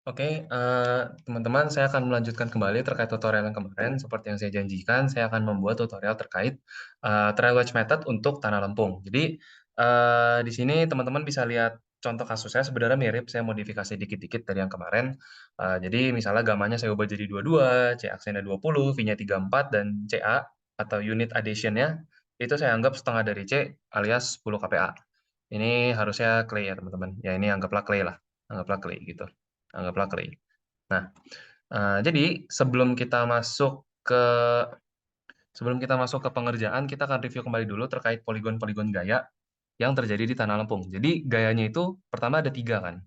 Oke, teman-teman, saya akan melanjutkan kembali terkait tutorial yang kemarin. Seperti yang saya janjikan, saya akan membuat tutorial terkait trial wedge method untuk tanah lempung. Jadi, di sini teman-teman bisa lihat contoh kasusnya sebenarnya mirip, saya modifikasi dikit-dikit dari yang kemarin. Jadi misalnya gamanya saya ubah jadi 22, C aksennya 20, V-nya 34, dan CA atau unit addition-nya itu saya anggap setengah dari C alias 10 kPa. Ini harusnya clay ya teman-teman. Ya ini anggaplah clay lah, anggaplah clay gitu. Anggaplah clay. Nah, jadi sebelum kita masuk ke pengerjaan, kita akan review kembali dulu terkait poligon-poligon gaya yang terjadi di tanah lempung. Jadi gayanya itu pertama ada 3 kan.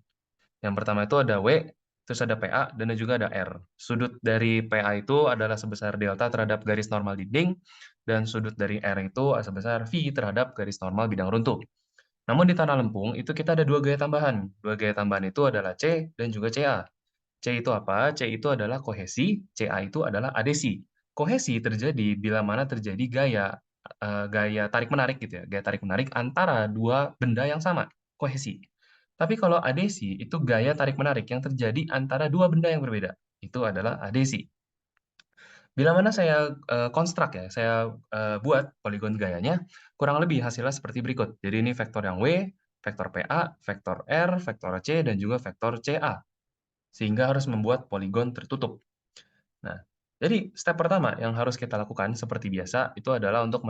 Yang pertama itu ada W, terus ada PA, dan juga ada R. Sudut dari PA itu adalah sebesar delta terhadap garis normal dinding, dan sudut dari R itu sebesar V terhadap garis normal bidang runtuh. Namun di tanah lempung itu kita ada 2 gaya tambahan. 2 gaya tambahan itu adalah C dan juga CA. C itu apa? C itu adalah kohesi, CA itu adalah adesi. Kohesi terjadi bila mana terjadi gaya tarik-menarik gitu ya, gaya tarik-menarik antara dua benda yang sama, kohesi. Tapi kalau adesi itu gaya tarik-menarik yang terjadi antara dua benda yang berbeda, itu adalah adesi. Bila mana saya konstruk ya, saya buat poligon gayanya, kurang lebih hasilnya seperti berikut. Jadi ini vektor yang W, vektor PA, vektor R, vektor C, dan juga vektor CA. Sehingga harus membuat poligon tertutup. Nah, jadi step pertama yang harus kita lakukan seperti biasa itu adalah untuk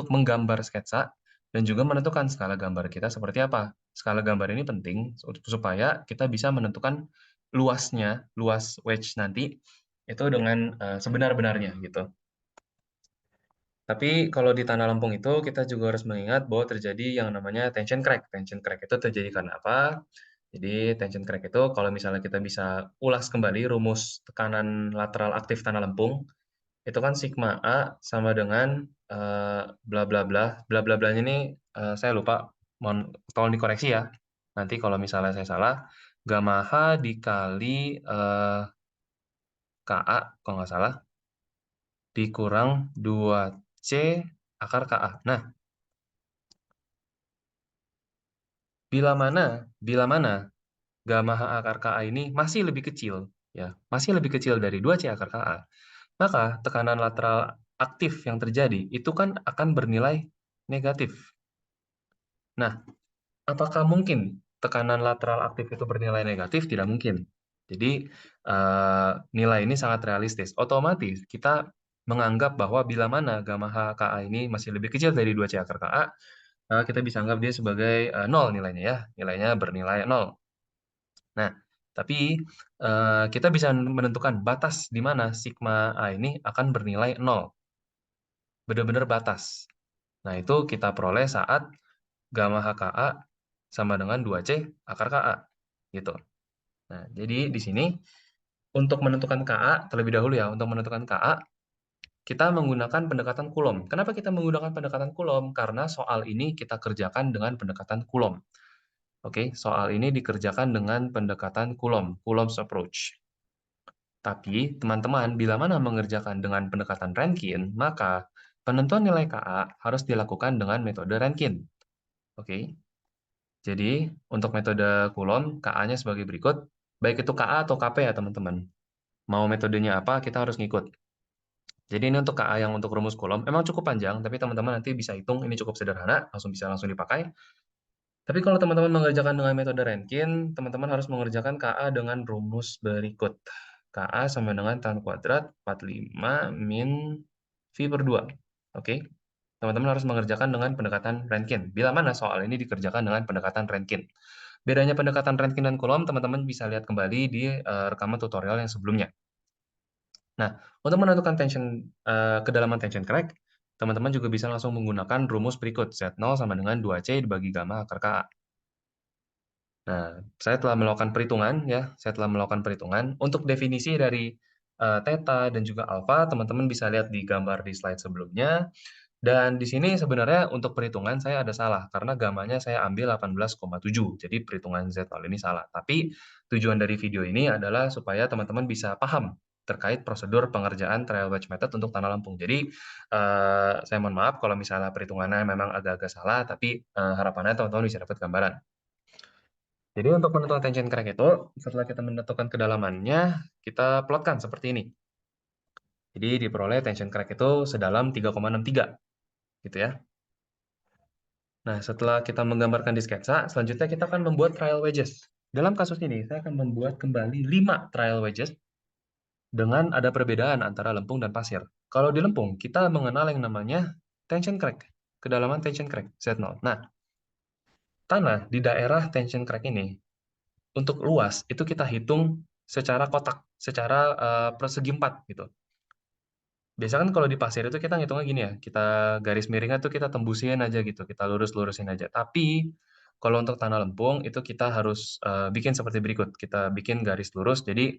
menggambar sketsa dan juga menentukan skala gambar kita seperti apa. Skala gambar ini penting supaya kita bisa menentukan luas wedge nanti itu dengan sebenar-benarnya gitu. Tapi kalau di tanah lempung itu kita juga harus mengingat bahwa terjadi yang namanya tension crack. Tension crack itu terjadi karena apa? Jadi tension crack itu kalau misalnya kita bisa ulas kembali rumus tekanan lateral aktif tanah lempung, itu kan sigma A sama dengan bla bla bla. Bla bla blanya ini saya lupa, mohon tolong dikoreksi ya. Nanti kalau misalnya saya salah, gamma H dikali KA kalau nggak salah dikurang 2C akar KA. Nah, bila mana gamma H akar KA ini masih lebih kecil, ya, masih lebih kecil dari 2C akar KA, maka tekanan lateral aktif yang terjadi itu kan akan bernilai negatif. Nah, apakah mungkin tekanan lateral aktif itu bernilai negatif? Tidak mungkin. Jadi, nilai ini sangat realistis. Otomatis kita menganggap bahwa bila mana gamma H KA ini masih lebih kecil dari 2C akar KA, kita bisa anggap dia sebagai 0 nilainya ya, nilainya bernilai 0. Nah, tapi kita bisa menentukan batas di mana sigma A ini akan bernilai 0, benar-benar batas. Nah, itu kita peroleh saat gamma HKA sama dengan 2C akar KA, gitu. Nah, jadi di sini untuk menentukan KA, terlebih dahulu ya, untuk menentukan KA, kita menggunakan pendekatan Coulomb. Kenapa kita menggunakan pendekatan Coulomb? Karena soal ini kita kerjakan dengan pendekatan Coulomb. Oke, soal ini dikerjakan dengan pendekatan Coulomb, Coulomb's approach. Tapi, teman-teman, bila mana mengerjakan dengan pendekatan Rankine, maka penentuan nilai KA harus dilakukan dengan metode Rankine. Oke, jadi untuk metode Coulomb, KA-nya sebagai berikut. Baik itu KA atau KP ya, teman-teman. Mau metodenya apa, kita harus ngikut. Jadi ini untuk KA yang untuk rumus Coulomb. Emang cukup panjang, tapi teman-teman nanti bisa hitung, ini cukup sederhana, langsung dipakai. Tapi kalau teman-teman mengerjakan dengan metode Rankine, teman-teman harus mengerjakan KA dengan rumus berikut. KA sama dengan tan kuadrat 45 min V per 2. Oke, teman-teman harus mengerjakan dengan pendekatan Rankine. Bila mana soal ini dikerjakan dengan pendekatan Rankine. Bedanya pendekatan Rankine dan Coulomb, teman-teman bisa lihat kembali di rekaman tutorial yang sebelumnya. Nah, untuk menentukan kedalaman tension crack, teman-teman juga bisa langsung menggunakan rumus berikut. Z0 sama dengan 2C dibagi gamma akar KA. Nah, saya telah melakukan perhitungan ya, saya telah melakukan perhitungan. Untuk definisi dari theta dan juga alfa, teman-teman bisa lihat di gambar di slide sebelumnya. Dan di sini sebenarnya untuk perhitungan saya ada salah, karena gamanya saya ambil 18,7, jadi perhitungan Z0 ini salah. Tapi tujuan dari video ini adalah supaya teman-teman bisa paham terkait prosedur pengerjaan trial wedge method untuk tanah lempung. Jadi saya mohon maaf kalau misalnya perhitungannya memang agak-agak salah, tapi harapannya teman-teman bisa dapat gambaran. Jadi untuk menentukan tension crack itu, setelah kita menentukan kedalamannya, kita plotkan seperti ini. Jadi diperoleh tension crack itu sedalam 3,63 gitu ya. Nah, setelah kita menggambarkan di sketsa, selanjutnya kita akan membuat trial wedges. Dalam kasus ini, saya akan membuat kembali 5 trial wedges dengan ada perbedaan antara lempung dan pasir. Kalau di lempung, kita mengenal yang namanya tension crack, kedalaman tension crack, Z0. Nah, tanah di daerah tension crack ini, untuk luas, itu kita hitung secara kotak, secara persegi 4 gitu. Biasanya kan kalau di pasir itu kita ngitungnya gini ya, kita garis miringnya tuh kita tembusin aja gitu, kita lurus-lurusin aja. Tapi kalau untuk tanah lempung itu kita harus bikin seperti berikut. Kita bikin garis lurus, jadi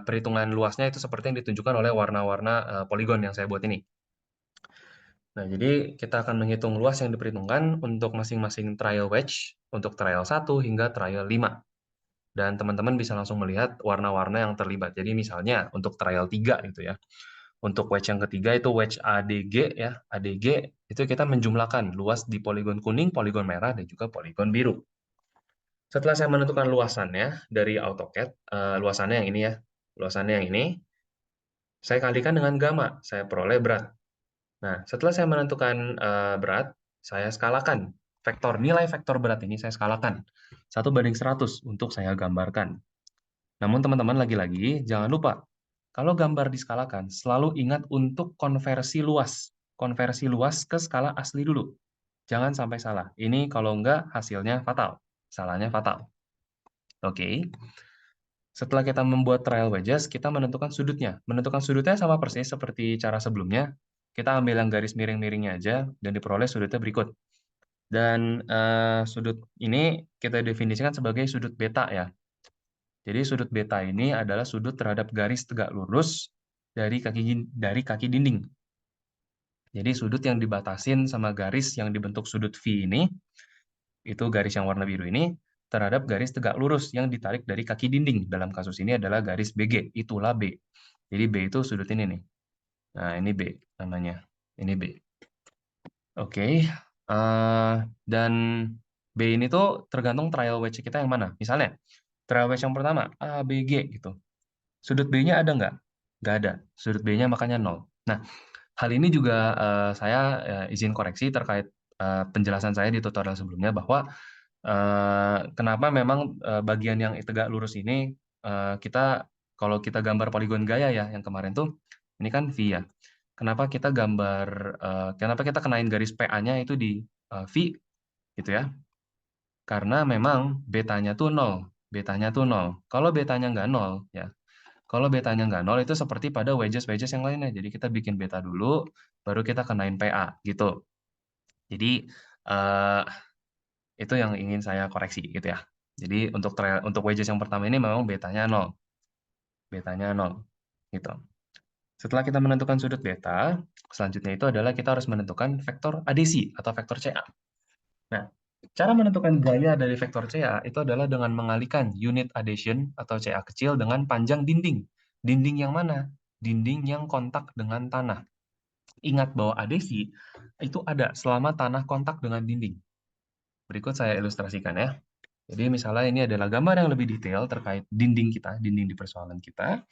perhitungan luasnya itu seperti yang ditunjukkan oleh warna-warna poligon yang saya buat ini. Nah, jadi kita akan menghitung luas yang diperhitungkan untuk masing-masing trial wedge, untuk trial 1 hingga trial 5. Dan teman-teman bisa langsung melihat warna-warna yang terlibat. Jadi misalnya untuk trial 3 gitu ya. Untuk wedge yang ketiga itu wedge ADG ya. ADG itu kita menjumlahkan luas di poligon kuning, poligon merah, dan juga poligon biru. Setelah saya menentukan luasannya dari AutoCAD, luasannya yang ini ya. Luasannya yang ini, saya kalikan dengan gamma, saya peroleh berat. Nah, setelah saya menentukan berat, saya skalakan. Nilai vektor berat ini saya skalakan 1:100 untuk saya gambarkan. Namun teman-teman lagi-lagi jangan lupa, kalau gambar diskalakan, selalu ingat untuk konversi luas. Konversi luas ke skala asli dulu. Jangan sampai salah. Ini kalau enggak hasilnya fatal. Salahnya fatal. Oke. Setelah kita membuat trial wedges, kita menentukan sudutnya. Menentukan sudutnya sama persis seperti cara sebelumnya. Kita ambil yang garis miring-miringnya aja, dan diperoleh sudutnya berikut. Dan sudut ini kita definisikan sebagai sudut beta ya. Jadi sudut beta ini adalah sudut terhadap garis tegak lurus dari kaki dinding. Jadi sudut yang dibatasin sama garis yang dibentuk sudut V ini, itu garis yang warna biru ini, terhadap garis tegak lurus yang ditarik dari kaki dinding. Dalam kasus ini adalah garis BG, itulah B. Jadi B itu sudut ini nih. Nah, ini B namanya. Ini B. Oke. Dan B ini tuh tergantung trial wedge kita yang mana. Misalnya, trial wedge yang pertama, A, B, G gitu. Sudut B-nya ada nggak? Nggak ada. Sudut B-nya makanya 0. Nah, hal ini juga saya izin koreksi terkait penjelasan saya di tutorial sebelumnya bahwa kenapa memang bagian yang tegak lurus ini kita kalau kita gambar poligon gaya ya yang kemarin tuh ini kan V ya. Kenapa kita kenain garis PA-nya itu di V gitu ya? Karena memang betanya tuh 0. Betanya tuh 0. Kalau betanya nggak 0 ya. Kalau betanya nggak 0 itu seperti pada wedges-wedges yang lainnya. Jadi kita bikin beta dulu, baru kita kenain PA gitu. Jadi eh, itu yang ingin saya koreksi gitu ya. Jadi untuk wedges yang pertama ini memang betanya 0. Betanya 0 gitu. Setelah kita menentukan sudut beta, selanjutnya itu adalah kita harus menentukan vektor adesi atau vektor CA. Nah, cara menentukan gaya dari vektor CA itu adalah dengan mengalihkan unit adhesion atau CA kecil dengan panjang dinding. Dinding yang mana? Dinding yang kontak dengan tanah. Ingat bahwa adesi itu ada selama tanah kontak dengan dinding. Berikut saya ilustrasikan ya. Jadi misalnya ini adalah gambar yang lebih detail terkait dinding kita, dinding di persoalan kita.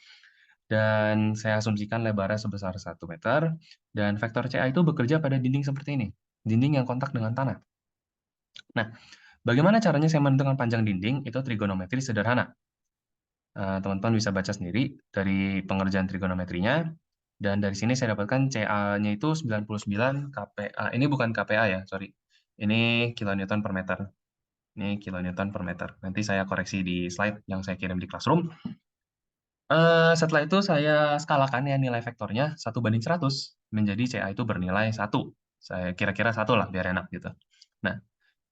Dan saya asumsikan lebarnya sebesar 1 meter. Dan vektor CA itu bekerja pada dinding seperti ini. Dinding yang kontak dengan tanah. Nah, bagaimana caranya saya menentukan panjang dinding? Itu trigonometri sederhana. Teman-teman bisa baca sendiri dari pengerjaan trigonometrinya. Dan dari sini saya dapatkan CA-nya itu 99 KPA. Ini bukan KPA ya, sorry. Ini kilonewton per meter. Ini kilonewton per meter. Nanti saya koreksi di slide yang saya kirim di Classroom. Setelah itu saya skalakan ya nilai vektornya 1:100 menjadi CA itu bernilai 1. Saya kira-kira 1 lah biar enak gitu. Nah,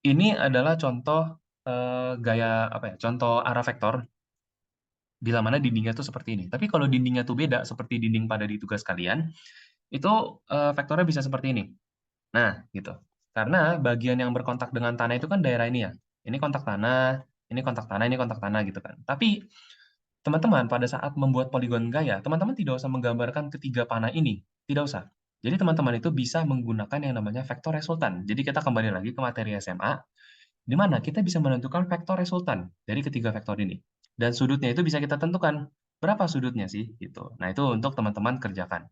ini adalah contoh contoh arah vektor bila mana dindingnya tuh seperti ini. Tapi kalau dindingnya tuh beda seperti dinding pada di tugas kalian, itu vektornya bisa seperti ini. Nah, gitu. Karena bagian yang berkontak dengan tanah itu kan daerah ini ya. Ini kontak tanah, ini kontak tanah, ini kontak tanah gitu kan. Tapi teman-teman pada saat membuat poligon gaya, teman-teman tidak usah menggambarkan ketiga panah ini, tidak usah. Jadi teman-teman itu bisa menggunakan yang namanya vektor resultan. Jadi kita kembali lagi ke materi SMA. di mana kita bisa menentukan vektor resultan dari ketiga vektor ini. Dan sudutnya itu bisa kita tentukan. Berapa sudutnya sih? Gitu. Nah, itu untuk teman-teman kerjakan.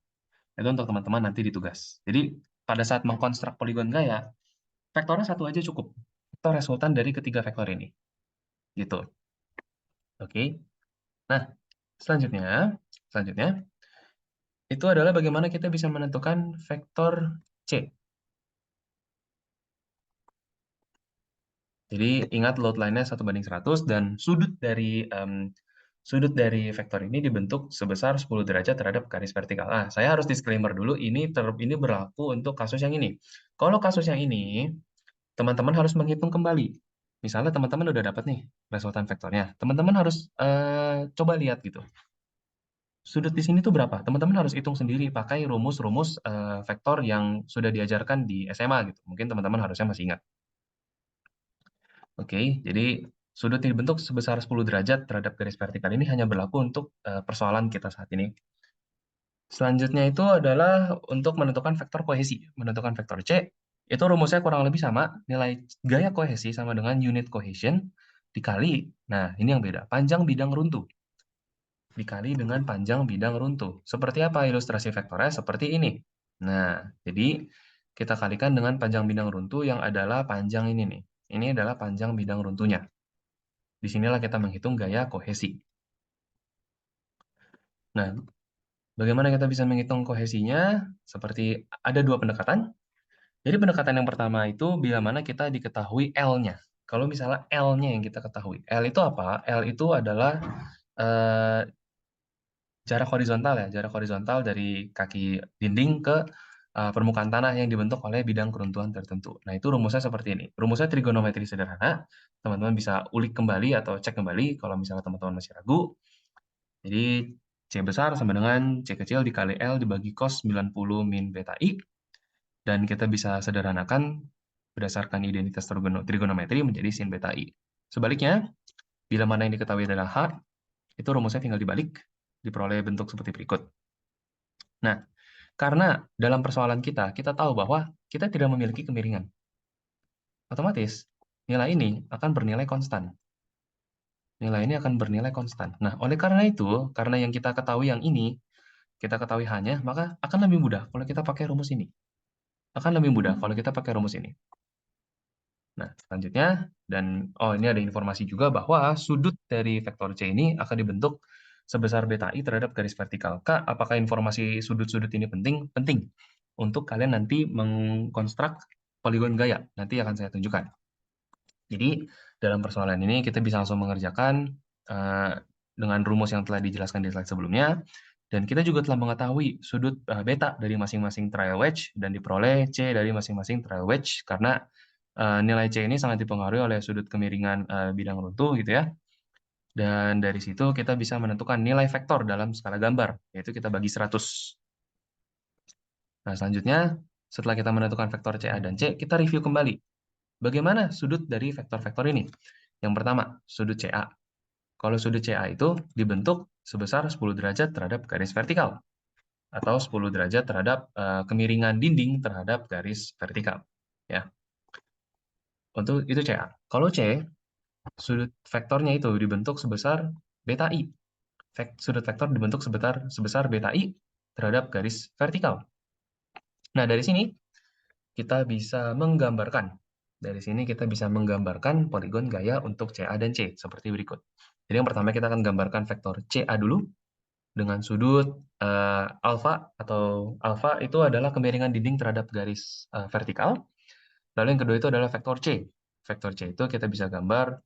Itu untuk teman-teman nanti di tugas. Jadi, pada saat mengkonstruk poligon gaya, vektornya satu aja cukup. Vektor resultan dari ketiga vektor ini. Gitu. Oke. Nah, selanjutnya, itu adalah bagaimana kita bisa menentukan vektor C. Jadi ingat load line-nya 1:100 dan sudut dari vektor ini dibentuk sebesar 10 derajat terhadap garis vertikal. Ah, saya harus disclaimer dulu, ini berlaku untuk kasus yang ini. Kalau kasus yang ini, teman-teman harus menghitung kembali. Misalnya teman-teman udah dapat nih resultan vektornya. Teman-teman harus coba lihat gitu. Sudut di sini tuh berapa? Teman-teman harus hitung sendiri pakai rumus-rumus vektor yang sudah diajarkan di SMA gitu. Mungkin teman-teman harusnya masih ingat. Oke, jadi sudut yang dibentuk sebesar 10 derajat terhadap garis vertikal ini hanya berlaku untuk persoalan kita saat ini. Selanjutnya itu adalah untuk menentukan vektor kohesi. Menentukan vektor C, itu rumusnya kurang lebih sama, nilai gaya kohesi sama dengan unit cohesion dikali, nah ini yang beda, panjang bidang runtuh. Dikali dengan panjang bidang runtuh. Seperti apa ilustrasi vektornya? Seperti ini. Nah, jadi kita kalikan dengan panjang bidang runtuh yang adalah panjang ini nih. Ini adalah panjang bidang runtuhnya. Disinilah kita menghitung gaya kohesi. Nah, bagaimana kita bisa menghitung kohesinya? Seperti ada dua pendekatan. Jadi pendekatan yang pertama itu bila mana kita diketahui L-nya. Kalau misalnya L-nya yang kita ketahui. L itu apa? L itu adalah eh, jarak horizontal ya, jarak horizontal dari kaki dinding ke permukaan tanah yang dibentuk oleh bidang keruntuhan tertentu. Nah, itu rumusnya seperti ini. Rumusnya trigonometri sederhana. Teman-teman bisa ulik kembali atau cek kembali kalau misalnya teman-teman masih ragu. Jadi C besar sama dengan C kecil dikali L dibagi cos 90 min beta I. Dan kita bisa sederhanakan berdasarkan identitas trigonometri menjadi sin beta I. Sebaliknya, bila mana yang diketahui adalah H, itu rumusnya tinggal dibalik, diperoleh bentuk seperti berikut. Nah, karena dalam persoalan kita tahu bahwa kita tidak memiliki kemiringan. Otomatis, nilai ini akan bernilai konstan. Nilai ini akan bernilai konstan. Nah, oleh karena itu, karena yang kita ketahui yang ini, kita ketahui hanya, maka akan lebih mudah kalau kita pakai rumus ini. Akan lebih mudah kalau kita pakai rumus ini. Nah, selanjutnya, ini ada informasi juga bahwa sudut dari vektor C ini akan dibentuk sebesar beta I terhadap garis vertikal. Kak, apakah informasi sudut-sudut ini penting? Penting. Untuk kalian nanti mengkonstruk poligon gaya. Nanti akan saya tunjukkan. Jadi, dalam persoalan ini kita bisa langsung mengerjakan dengan rumus yang telah dijelaskan di slide sebelumnya. Dan kita juga telah mengetahui sudut beta dari masing-masing trial wedge dan diperoleh C dari masing-masing trial wedge karena nilai C ini sangat dipengaruhi oleh sudut kemiringan bidang runtuh gitu ya. Dan dari situ kita bisa menentukan nilai vektor dalam skala gambar, yaitu kita bagi 100. Nah, selanjutnya setelah kita menentukan vektor CA dan C, kita review kembali. Bagaimana sudut dari vektor-vektor ini? Yang pertama, sudut CA. Kalau sudut CA itu dibentuk sebesar 10 derajat terhadap garis vertikal atau 10 derajat terhadap kemiringan dinding terhadap garis vertikal. Ya. Untuk itu CA. Kalau C, sudut vektornya itu dibentuk sebesar beta I. Sudut vektor dibentuk sebesar beta I terhadap garis vertikal. Nah, dari sini kita bisa menggambarkan. Dari sini kita bisa menggambarkan poligon gaya untuk CA dan C seperti berikut. Jadi yang pertama kita akan gambarkan vektor CA dulu dengan sudut alfa atau alfa itu adalah kemiringan dinding terhadap garis vertikal. Lalu yang kedua itu adalah vektor C. Vektor C itu kita bisa gambar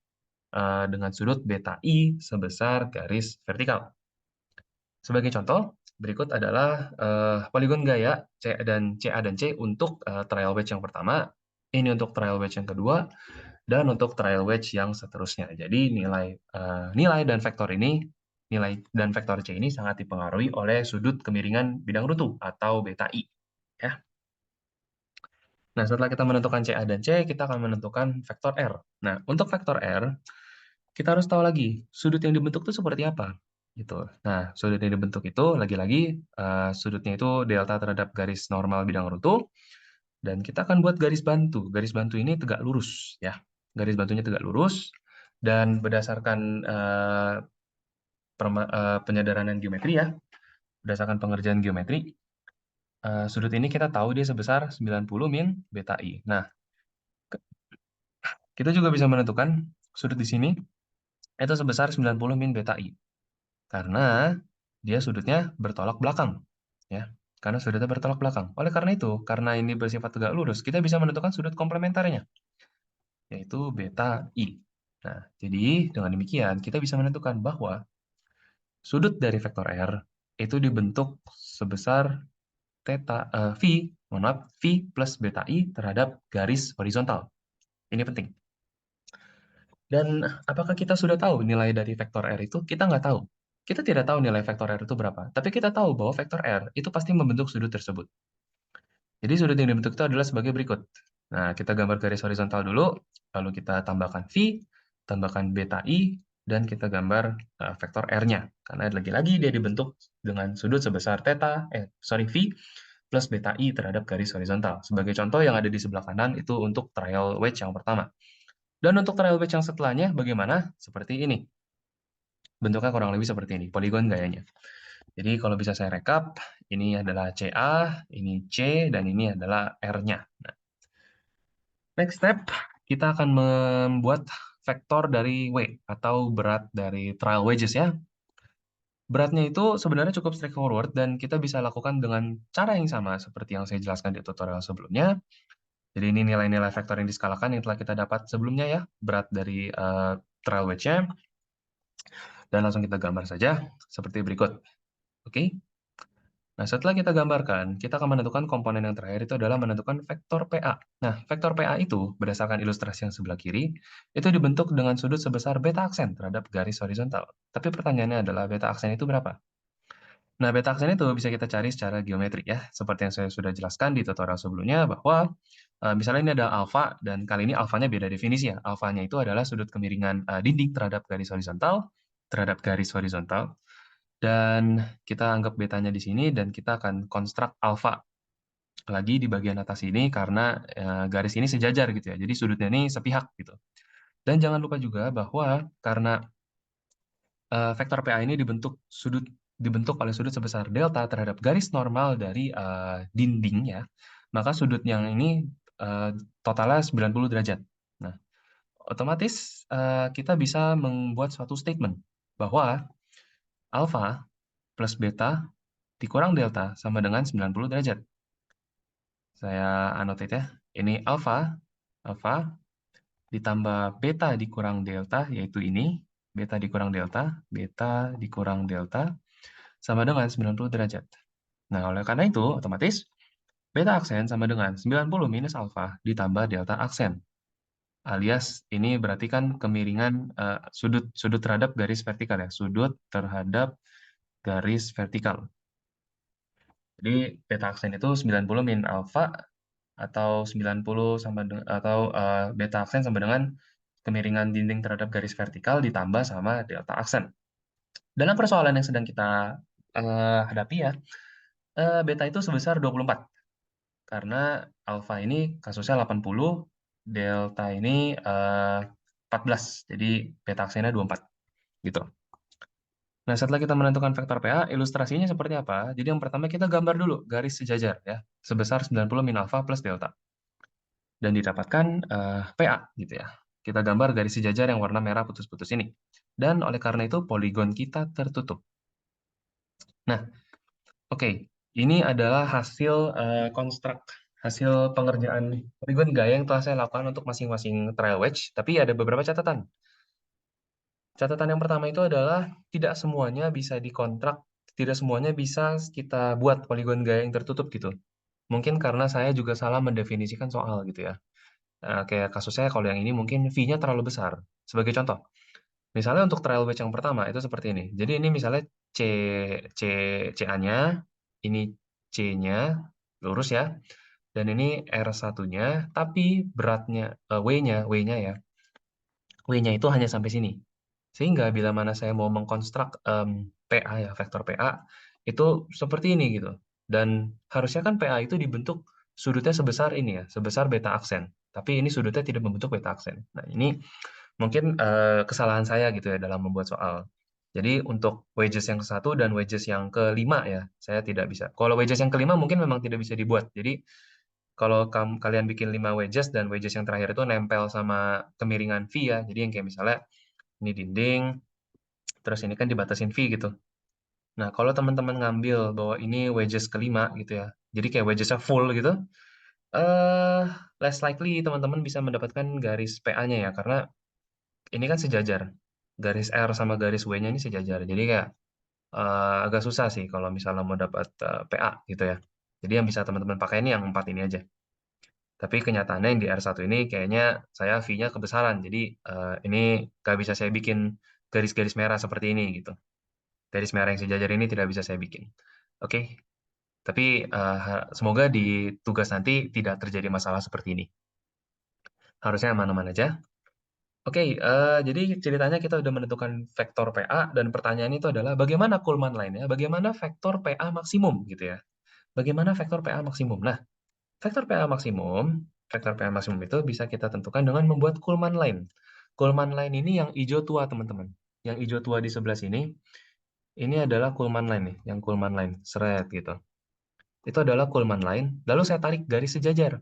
dengan sudut beta I sebesar garis vertikal. Sebagai contoh, berikut adalah poligon gaya CA dan C untuk trial wedge yang pertama, ini untuk trial wedge yang kedua, dan untuk trial wedge yang seterusnya. Jadi nilai dan vektor C ini sangat dipengaruhi oleh sudut kemiringan bidang runtuh atau beta I. Ya. Nah, setelah kita menentukan CA dan C, kita akan menentukan vektor R. Nah, untuk vektor R, kita harus tahu lagi sudut yang dibentuk itu seperti apa. Gitu. Nah, sudut yang dibentuk itu lagi-lagi sudutnya itu delta terhadap garis normal bidang runtuh dan kita akan buat garis bantu. Garis bantu ini tegak lurus ya. garis bantunya tegak lurus, dan berdasarkan penyederhanaan geometri ya, berdasarkan pengerjaan geometri, sudut ini kita tahu dia sebesar 90 min beta I. Nah, kita juga bisa menentukan sudut di sini itu sebesar 90 min beta I. Karena dia sudutnya bertolak belakang. Ya, karena sudutnya bertolak belakang. Oleh karena itu, karena ini bersifat tegak lurus, kita bisa menentukan sudut komplementarnya, yaitu beta I. Nah, jadi dengan demikian, kita bisa menentukan bahwa sudut dari vektor R itu dibentuk sebesar V, mohon maaf, V plus beta I terhadap garis horizontal. Ini penting. Dan apakah kita sudah tahu nilai dari vektor R itu? Kita nggak tahu. Kita tidak tahu nilai vektor R itu berapa. Tapi kita tahu bahwa vektor R itu pasti membentuk sudut tersebut. Jadi sudut yang dibentuk itu adalah sebagai berikut. Nah, kita gambar garis horizontal dulu, lalu kita tambahkan V, tambahkan beta I, dan kita gambar vektor R-nya. Karena lagi-lagi dia dibentuk dengan sudut sebesar V plus beta I terhadap garis horizontal. Sebagai contoh yang ada di sebelah kanan itu untuk trial wedge yang pertama. Dan untuk trial wedge yang setelahnya bagaimana? Seperti ini. Bentuknya kurang lebih seperti ini, poligon gayanya. Jadi kalau bisa saya rekap, ini adalah CA, ini C, dan ini adalah R-nya. Nah, next step, kita akan membuat vektor dari W, atau berat dari trial wedges ya. Beratnya itu sebenarnya cukup straightforward, dan kita bisa lakukan dengan cara yang sama, seperti yang saya jelaskan di tutorial sebelumnya. Jadi ini nilai-nilai vektor yang diskalakan yang telah kita dapat sebelumnya ya, berat dari trial wedge-nya. Dan langsung kita gambar saja, seperti berikut. Oke? Nah, setelah kita gambarkan, kita akan menentukan komponen yang terakhir itu adalah menentukan vektor PA. Nah, vektor PA itu, berdasarkan ilustrasi yang sebelah kiri, itu dibentuk dengan sudut sebesar beta aksen terhadap garis horizontal. Tapi pertanyaannya adalah beta aksen itu berapa? Nah, beta aksen itu bisa kita cari secara geometri ya, seperti yang saya sudah jelaskan di tutorial sebelumnya, bahwa misalnya ini ada alfa, dan kali ini alfanya beda definisi ya. Alfanya itu adalah sudut kemiringan dinding terhadap garis horizontal, dan kita anggap betanya di sini, dan kita akan konstruk alfa lagi di bagian atas ini karena garis ini sejajar gitu ya. Jadi sudutnya ini sepihak gitu. Dan jangan lupa juga bahwa karena vektor PA ini dibentuk oleh sudut sebesar delta terhadap garis normal dari dinding ya, maka sudut yang ini totalnya 90 derajat. Nah, otomatis kita bisa membuat suatu statement bahwa alfa plus beta dikurang delta sama dengan 90 derajat. Saya annotate ya. Ini alfa ditambah beta dikurang delta, yaitu ini, beta dikurang delta, sama dengan 90 derajat. Nah, oleh karena itu, otomatis, beta aksen sama dengan 90 minus alfa ditambah delta aksen. Alias, ini berarti kan kemiringan sudut terhadap garis vertikal ya, sudut terhadap garis vertikal. Jadi, beta aksen itu 90 min alfa, atau 90 sama atau beta aksen sama dengan kemiringan dinding terhadap garis vertikal ditambah sama delta aksen. Dalam persoalan yang sedang kita hadapi ya, beta itu sebesar 24. Karena alfa ini kasusnya 80, delta ini 14. Jadi beta aksennya 24. Gitu. Nah, setelah kita menentukan vektor PA, ilustrasinya seperti apa? Jadi yang pertama kita gambar dulu garis sejajar ya, sebesar 90 min alfa plus delta. Dan didapatkan PA gitu ya. Kita gambar garis sejajar yang warna merah putus-putus ini. Dan oleh karena itu poligon kita tertutup. Nah, oke. Ini adalah hasil hasil pengerjaan poligon gaya yang telah saya lakukan untuk masing-masing trial wedge, tapi ada beberapa catatan. Catatan yang pertama itu adalah tidak semuanya bisa dikontrak, tidak semuanya bisa kita buat poligon gaya yang tertutup gitu. Mungkin karena saya juga salah mendefinisikan soal gitu ya. Kayak kasusnya kalau yang ini mungkin V-nya terlalu besar. Sebagai contoh, misalnya untuk trial wedge yang pertama itu seperti ini. Jadi ini misalnya C C CA-nya, ini C-nya lurus ya. Dan ini R1-nya, tapi beratnya W-nya ya. W-nya itu hanya sampai sini. Sehingga bila mana saya mau mengkonstruk PA ya, vektor PA itu seperti ini gitu. Dan harusnya kan PA itu dibentuk sudutnya sebesar ini ya, sebesar beta aksen. Tapi ini sudutnya tidak membentuk beta aksen. Nah, ini mungkin kesalahan saya gitu ya dalam membuat soal. Jadi untuk wedges yang ke-1 dan wedges yang kelima ya, saya tidak bisa. Kalau wedges yang kelima mungkin memang tidak bisa dibuat. Jadi kalau kalian bikin 5 wedges dan wedges yang terakhir itu nempel sama kemiringan V ya. Jadi yang kayak misalnya ini dinding, terus ini kan dibatasin V gitu. Nah, kalau teman-teman ngambil bahwa ini wedges kelima gitu ya, jadi kayak wedgesnya full gitu, eh less likely teman-teman bisa mendapatkan garis PA-nya ya, karena ini kan sejajar. Garis R sama garis W-nya ini sejajar. Jadi kayak agak susah sih kalau misalnya mau dapat PA gitu ya. Jadi yang bisa teman-teman pakai ini yang 4 ini aja. Tapi kenyataannya yang di R1 ini kayaknya saya V-nya kebesaran. Jadi ini nggak bisa saya bikin garis-garis merah seperti ini gitu. Garis merah yang sejajar ini tidak bisa saya bikin. Oke, tapi semoga di tugas nanti tidak terjadi masalah seperti ini. Harusnya aman-aman aja. Oke, jadi ceritanya kita udah menentukan vektor PA dan pertanyaan itu adalah bagaimana Kuhlman line-nya? Bagaimana vektor PA maksimum gitu ya? Bagaimana vektor PA maksimum? Nah, vektor PA maksimum itu bisa kita tentukan dengan membuat Kuhlman line. Kuhlman line ini yang hijau tua, teman-teman. Yang hijau tua di sebelah sini, ini adalah Kuhlman line nih, yang Kuhlman line, seret gitu. Itu adalah Kuhlman line, lalu saya tarik garis sejajar.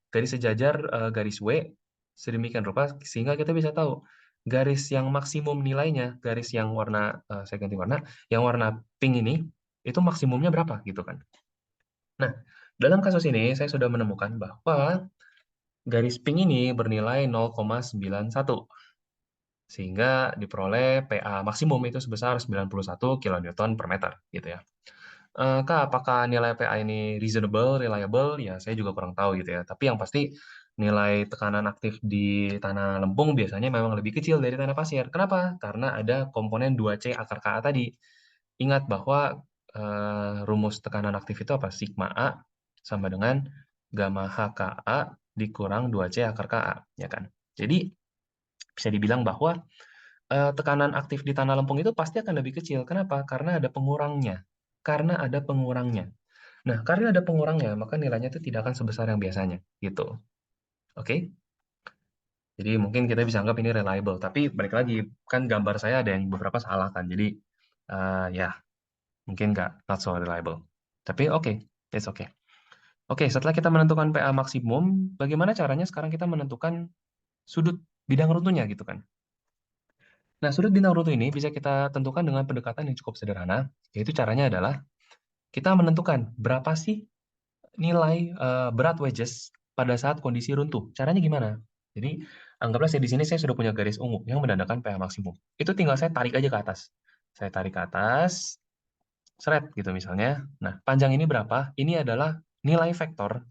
Garis sejajar garis W sedemikian rupa sehingga kita bisa tahu garis yang maksimum nilainya, garis yang warna saya ganti warna, yang warna pink ini itu maksimumnya berapa gitu kan. Nah, dalam kasus ini saya sudah menemukan bahwa garis pink ini bernilai 0,91 sehingga diperoleh PA maksimum itu sebesar 91 kilonewton per meter gitu ya. Kak, apakah nilai PA ini reasonable, reliable? Ya, saya juga kurang tahu gitu ya. Tapi yang pasti nilai tekanan aktif di tanah lempung biasanya memang lebih kecil dari tanah pasir. Kenapa? Karena ada komponen 2C akar KA tadi. Ingat bahwa rumus tekanan aktif itu apa? Sigma A sama dengan gamma HKA dikurang 2C akar KA, ya kan? Jadi, bisa dibilang bahwa tekanan aktif di tanah lempung itu pasti akan lebih kecil. Kenapa? Karena ada pengurangnya. Karena ada pengurangnya. Nah, karena ada pengurangnya, maka nilainya itu tidak akan sebesar yang biasanya, gitu. Oke? Jadi mungkin kita bisa anggap ini reliable. Tapi balik lagi, kan gambar saya ada yang beberapa salah kan. Jadi ya mungkin nggak not so reliable. Tapi oke, it's okay. Oke, setelah kita menentukan PA maksimum, bagaimana caranya sekarang kita menentukan sudut bidang runtuhnya gitu kan? Nah, sudut bintang runtuh ini bisa kita tentukan dengan pendekatan yang cukup sederhana, yaitu caranya adalah kita menentukan berapa sih nilai berat wedges pada saat kondisi runtuh. Caranya gimana? Jadi, anggaplah saya di sini saya sudah punya garis ungu yang menandakan pH maksimum. Itu tinggal saya tarik aja ke atas. Saya tarik ke atas, seret gitu misalnya. Nah, panjang ini berapa? Ini adalah nilai vektor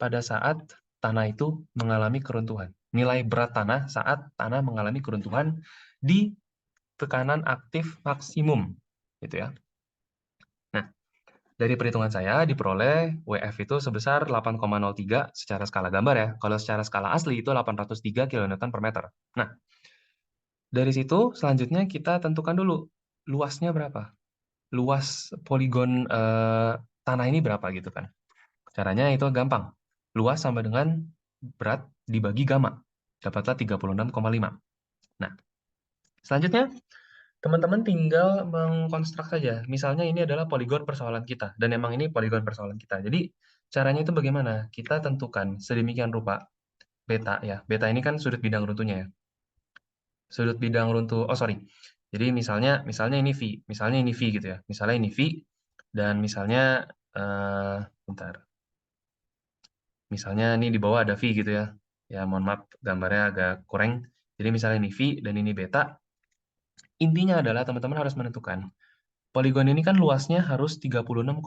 pada saat tanah itu mengalami keruntuhan. Nilai berat tanah saat tanah mengalami keruntuhan di tekanan aktif maksimum, gitu ya. Nah, dari perhitungan saya diperoleh WF itu sebesar 8,03 secara skala gambar ya. Kalau secara skala asli itu 803 kilonewton per meter. Nah, dari situ selanjutnya kita tentukan dulu luasnya berapa. Luas poligon tanah ini berapa gitu kan. Caranya itu gampang. Luas sama dengan berat dibagi gamma. Dapatlah 36,5. Nah, selanjutnya teman-teman tinggal mengkonstruk saja. Misalnya ini adalah poligon persoalan kita, dan emang ini poligon persoalan kita. Jadi caranya itu bagaimana? Kita tentukan sedemikian rupa beta ya. Beta ini kan sudut bidang runtuhnya ya. Sudut bidang runtuh. Oh sorry. Jadi misalnya ini V, misalnya ini V gitu ya. Misalnya ini V dan misalnya bentar. Misalnya ini di bawah ada V gitu ya. Ya mohon maaf gambarnya agak kurang. Jadi misalnya ini V dan ini beta. Intinya adalah teman-teman harus menentukan poligon ini kan luasnya harus 36,5.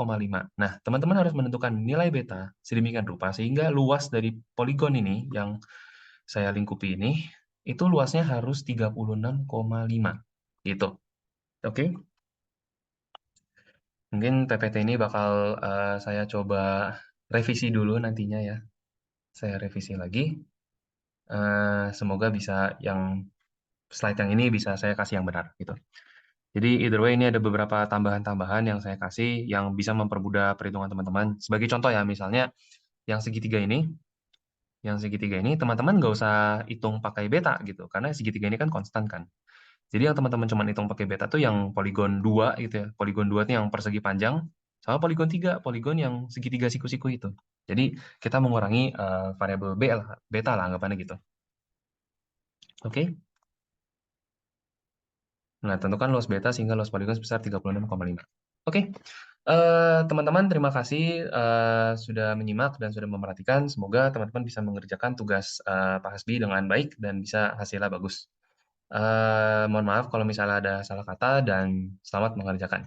Nah, teman-teman harus menentukan nilai beta sedemikian rupa sehingga luas dari poligon ini yang saya lingkupi ini itu luasnya harus 36,5. Gitu. Oke. Mungkin PPT ini bakal saya coba revisi dulu nantinya ya. Saya revisi lagi. Semoga bisa yang slide yang ini bisa saya kasih yang benar gitu. Jadi either way ini ada beberapa tambahan-tambahan yang saya kasih yang bisa mempermudah perhitungan teman-teman. Sebagai contoh ya, misalnya yang segitiga ini, teman-teman nggak usah hitung pakai beta gitu, karena segitiga ini kan konstan kan. Jadi yang teman-teman cuma hitung pakai beta tuh yang poligon 2 gitu ya. Poligon 2 itu yang persegi panjang, sama poligon 3, poligon yang segitiga siku-siku itu. Jadi kita mengurangi variabel B lah, beta lah anggapannya gitu. Oke? Nah, tentukan luas beta sehingga luas poligon sebesar 36,5. Oke, teman-teman terima kasih sudah menyimak dan sudah memperhatikan. Semoga teman-teman bisa mengerjakan tugas Pak Hasbi dengan baik dan bisa hasilnya bagus. Mohon maaf kalau misalnya ada salah kata dan selamat mengerjakan.